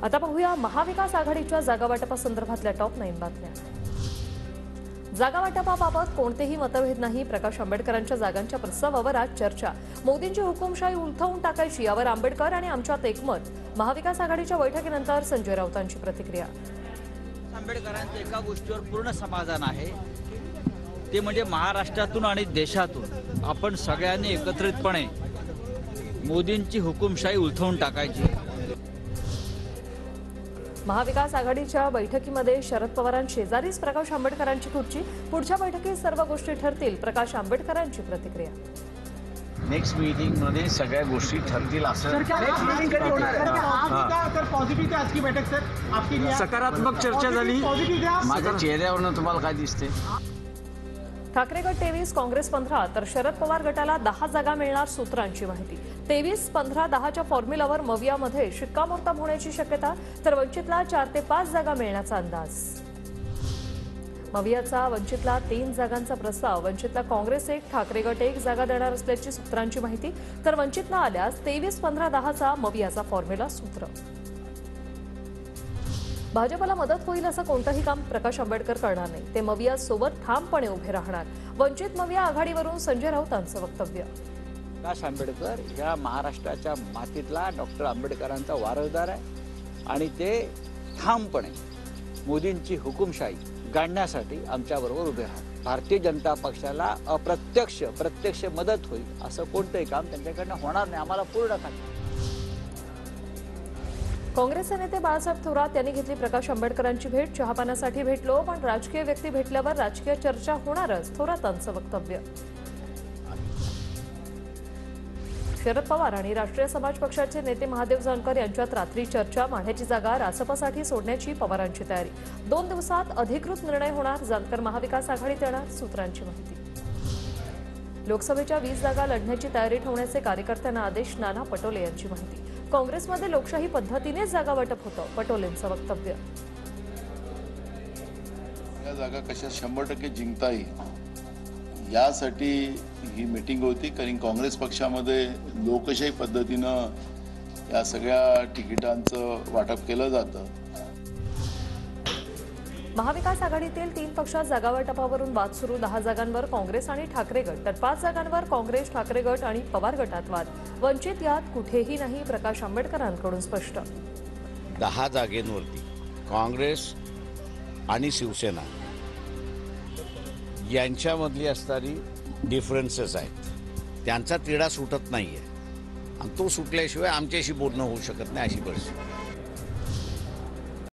आता पाहूया महाविकास आघाडीच्या जागा वाटपासंदर्भातल्या टॉप 9 बातम्या। जागा वाटपाबाबत कोणतेही मतभेद नाही। प्रकाश आंबेडकरांच्या जागांच्या प्रस्तावावर आज चर्चा। मोदींची हुकुमशाही उलथवून टाकायची यावर आंबेडकर आणि आमच्यात एकमत। महाविकास आघाडीच्या बैठकीनंतर संजय राऊतांची प्रतिक्रिया। आंबेडकरांच्या एका गोष्टीवर पूर्ण समाधान आहे, ते म्हणजे महाराष्ट्रातून आणि देशातून आपण सगळ्यांनी एकत्रितपणे मोदींची हुकुमशाही उलथवून टाकायची। महाविकास आघाडीच्या बैठकीमध्ये शरद पवारांशेजारीच प्रकाश आंबेडकरांची खुर्ची। पुढच्या बैठकीत सर्व गोष्टी ठरतील। प्रकाश आंबेडकरांची प्रतिक्रिया। नेक्स्ट मीटिंग मध्ये सगळ्या गोष्टी ठरतील असं सकारात्मक चर्चा झाली। माझ्या चेहऱ्यावरनं तुम्हाला काय दिसते? ठाकरे गट 23, काँग्रेस 15 तर शरद पवार गटाला 10 जागा मिळणार। सूत्रांची माहिती। 23-15-10च्या फॉर्म्युलावर मवियामध्ये शिक्कामोर्तब होण्याची शक्यता, तर वंचितला 4 ते 5 जागा मिळण्याचा अंदाज। मवियाचा वंचितला 3 जागांचा प्रस्ताव। वंचितला काँग्रेस 1, ठाकरे गट 1 जागा देणार असल्याची सूत्रांची माहिती, तर वंचितला आल्यास 23-15-10चा मवियाचा फॉर्म्युला सूत्र। भाजपला मदत होईल असं कोणतंही काम प्रकाश आंबेडकर करणार नाही। ते मविया सोबत ठामपणे उभे राहणार। वंचित मविया आघाडीवरून संजय राऊतांचं वक्तव्य। प्रकाश आंबेडकर या महाराष्ट्राच्या मातीतला डॉक्टर आंबेडकरांचा वारसदार आहे आणि ते ठामपणे मोदींची हुकुमशाही गाडण्यासाठी आमच्याबरोबर उभे राहतात। भारतीय जनता पक्षाला प्रत्यक्ष मदत होईल असं कोणतंही काम त्यांच्याकडनं होणार नाही, आम्हाला पूर्ण खात्री। काँग्रेसचे नेते बाळासाहेब थोरात यांनी घेतली प्रकाश आंबेडकरांची भेट। चहापानासाठी भेटलो, पण राजकीय व्यक्ती भेटल्यावर राजकीय चर्चा होणारच, थोरातांचं वक्तव्य। शरद पवार आणि राष्ट्रीय समाज पक्षाचे नेते महादेव जानकर यांच्यात रात्री चर्चा। माढ्याची जागा रासपसाठी सोडण्याची पवारांची तयारी। 2 दिवसात अधिकृत निर्णय होणार। जानकर महाविकास आघाडीत येणार, सूत्रांची माहिती। लोकसभेच्या 20 जागा लढण्याची तयारी ठेवण्याचे कार्यकर्त्यांना आदेश। नाना पटोले यांची माहिती। काँग्रेसमध्ये लोकशाही पद्धतीनेच जागा वाटप होतं, पटोलेंचं वक्तव्य। या जागा कशा 100% जिंकता येईल यासाठी ही मीटिंग होती, कारण काँग्रेस पक्षामध्ये लोकशाही पद्धतीनं या सगळ्या तिकिटांचं वाटप केलं जातं। महाविकास आघाडीतील 3 पक्षात जागा वाटपावरून वाद सुरू। 10 जागांवर काँग्रेस आणि ठाकरे गट, तर 5 जागांवर काँग्रेस, ठाकरे गट आणि पवार गटात वाद। वंचित यात कुठेही नाही, प्रकाश आंबेडकरांकडून स्पष्ट। 10 जागेंवरती काँग्रेस आणि शिवसेना यांच्यामधली असणारी डिफरन्सेस आहेत, त्यांचा तिढा सुटत नाहीये आणि तो सुटल्याशिवाय आमच्याशी बोलणं होऊ शकत नाही, अशी परिस्थिती।